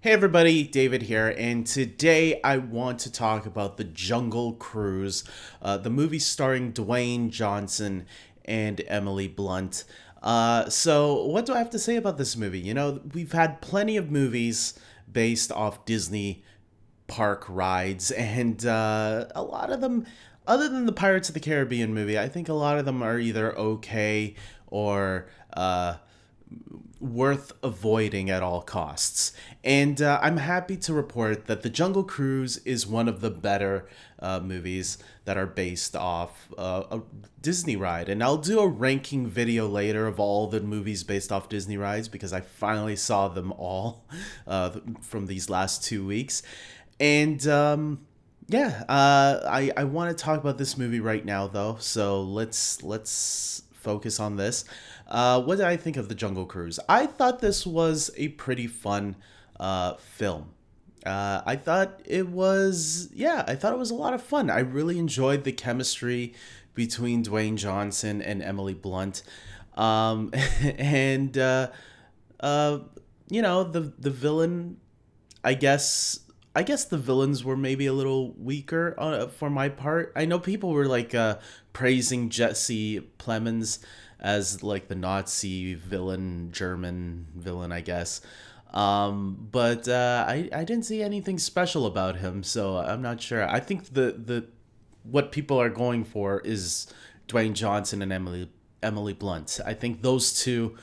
Hey everybody, David here, and today I want to talk about The Jungle Cruise, the movie starring Dwayne Johnson and Emily Blunt. So, what do I have to say about this movie? We've had plenty of movies based off Disney park rides, and a lot of them, other than the Pirates of the Caribbean movie, I think a lot of them are either okay or worth avoiding at all costs. And I'm happy to report that The Jungle Cruise is one of the better movies that are based off a Disney ride. And I'll do a ranking video later of all the movies based off Disney rides because I finally saw them all from these last 2 weeks. And I want to talk about this movie right now though. So let's focus on this. What did I think of The Jungle Cruise? I thought this was a pretty fun film. I thought it was a lot of fun. I really enjoyed the chemistry between Dwayne Johnson and Emily Blunt. And uh, the villain, I guess I guess the villains were maybe a little weaker for my part. I know people were like praising Jesse Plemons as like the Nazi villain, German villain, I guess. But I didn't see anything special about him, so I'm not sure. I think the what people are going for is Dwayne Johnson and Emily Blunt. I think those two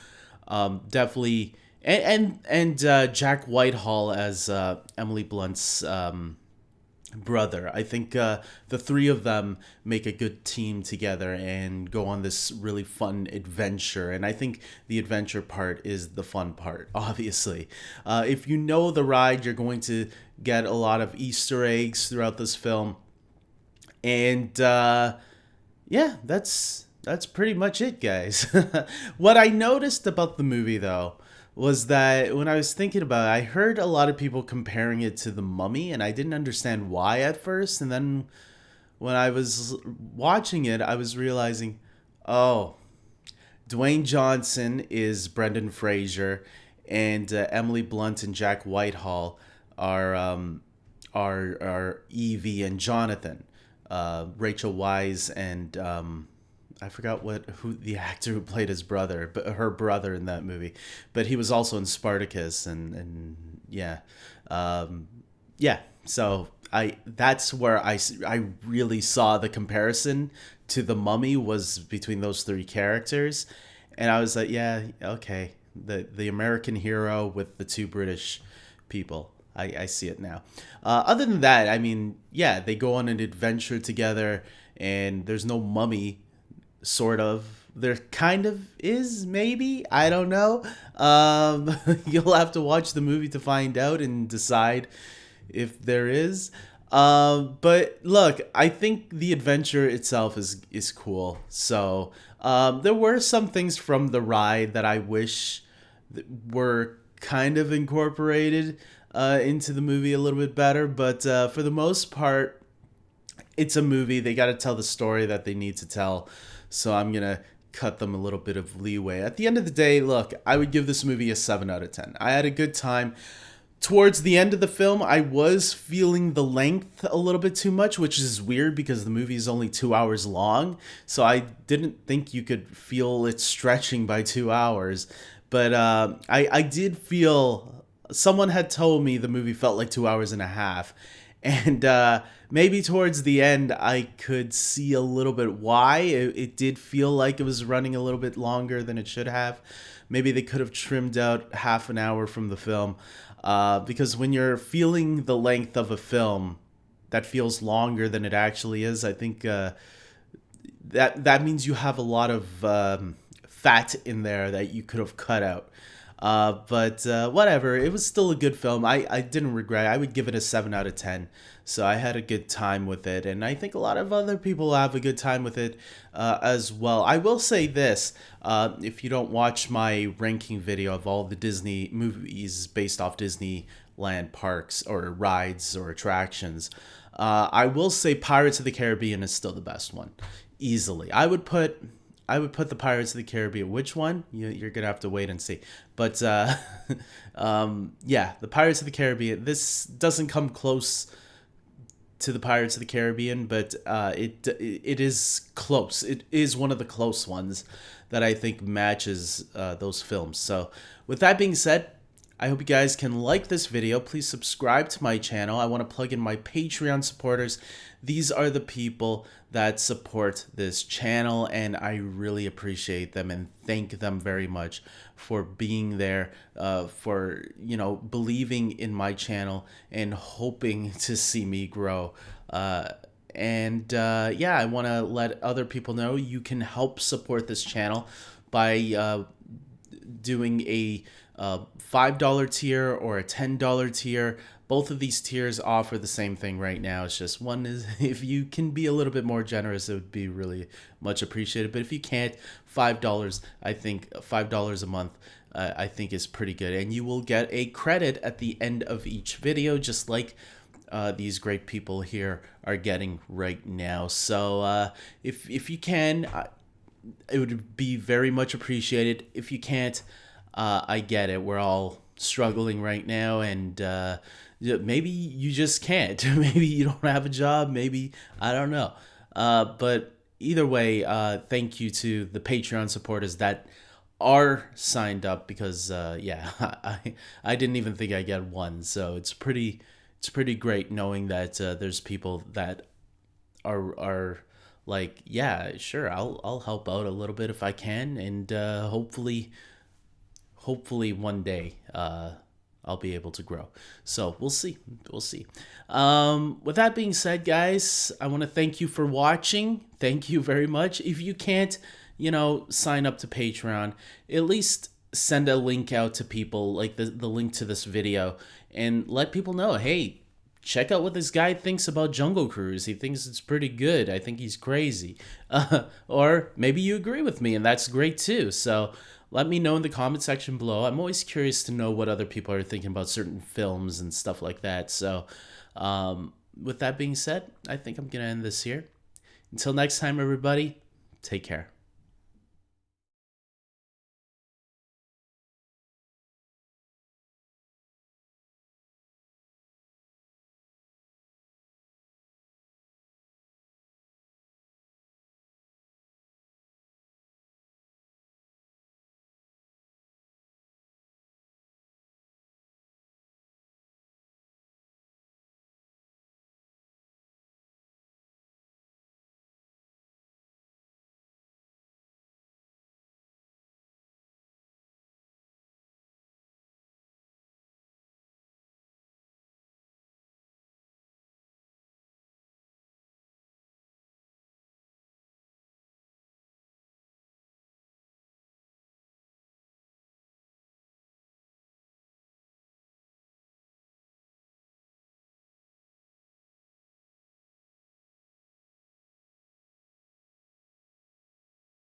definitely and Jack Whitehall as Emily Blunt's brother. I think the three of them make a good team together and go on this really fun adventure. And I think the adventure part is the fun part, obviously. If you know the ride, you're going to get a lot of Easter eggs throughout this film. And yeah, that's pretty much it, guys. What I noticed about the movie, though, was that when I was thinking about it, I heard a lot of people comparing it to The Mummy, and I didn't understand why at first. And then when I was watching it, I was realizing, oh, Dwayne Johnson is Brendan Fraser, and Emily Blunt and Jack Whitehall are are Evie and Jonathan, Rachel Wise and I forgot who the actor who played his brother, but her brother in that movie, but he was also in Spartacus and yeah, um, yeah. So I that's where I really saw the comparison to the Mummy was between those three characters, and I was like, yeah, okay, the American hero with the two British people. I see it now. Other than that, I mean, yeah, they go on an adventure together, and there's no mummy sort of. There kind of is, maybe. I don't know. You'll have to watch the movie to find out and decide if there is. But look, I think the adventure itself is cool. So there were some things from the ride that I wish were kind of incorporated into the movie a little bit better. But for the most part, it's a movie. They got to tell the story that they need to tell. So I'm going to cut them a little bit of leeway. At the end of the day, look, I would give this movie a 7 out of 10. I had a good time. Towards the end of the film, I was feeling the length a little bit too much, which is weird because the movie is only 2 hours long. So I didn't think you could feel it stretching by 2 hours. But I did feel someone had told me the movie felt like 2 hours and a half. And maybe towards the end, I could see a little bit why it did feel like it was running a little bit longer than it should have. Maybe they could have trimmed out half an hour from the film. Because when you're feeling the length of a film that feels longer than it actually is, I think that means you have a lot of fat in there that you could have cut out. But whatever, it was still a good film. I didn't regret it. I would give it a 7 out of 10. So I had a good time with it. And I think a lot of other people have a good time with it as well. I will say this if you don't watch my ranking video of all the Disney movies based off Disneyland parks or rides or attractions, I will say Pirates of the Caribbean is still the best one. Easily. I would put I would put the Pirates of the Caribbean. Which one? You're gonna have to wait and see. But yeah, the Pirates of the Caribbean. This doesn't come close to the Pirates of the Caribbean, but it is close. It is one of the close ones that I think matches those films. So with that being said, I hope you guys can like this video. Please subscribe to my channel. I want to plug in my Patreon supporters. These are the people that support this channel, and I really appreciate them and thank them very much for being there, for, you know, believing in my channel and hoping to see me grow. Yeah, I want to let other people know you can help support this channel by doing a $5 tier or a $10 tier. Both of these tiers offer the same thing right now. It's just one is, if you can be a little bit more generous, it would be really much appreciated. But if you can't, $5, I think $5 a month, I think is pretty good. And you will get a credit at the end of each video, just like these great people here are getting right now. So if you can, it would be very much appreciated. If you can't, I get it. We're all struggling right now, and maybe you just can't. Maybe you don't have a job. Maybe, I don't know. But either way, thank you to the Patreon supporters that are signed up, because yeah, I didn't even think I'd get one. So it's pretty great knowing that there's people that are like, yeah, sure, I'll help out a little bit if I can, and hopefully one day I'll be able to grow. So we'll see. With that being said, guys, I want to thank you for watching. Thank you very much. If you can't, you know, sign up to Patreon, at least send a link out to people, like the link to this video, and let people know, hey, check out what this guy thinks about Jungle Cruise. He thinks it's pretty good. I think he's crazy. Or maybe you agree with me, and that's great too. So let me know in the comment section below. I'm always curious to know what other people are thinking about certain films and stuff like that. So with that being said, I think I'm going to end this here. Until next time, everybody, take care.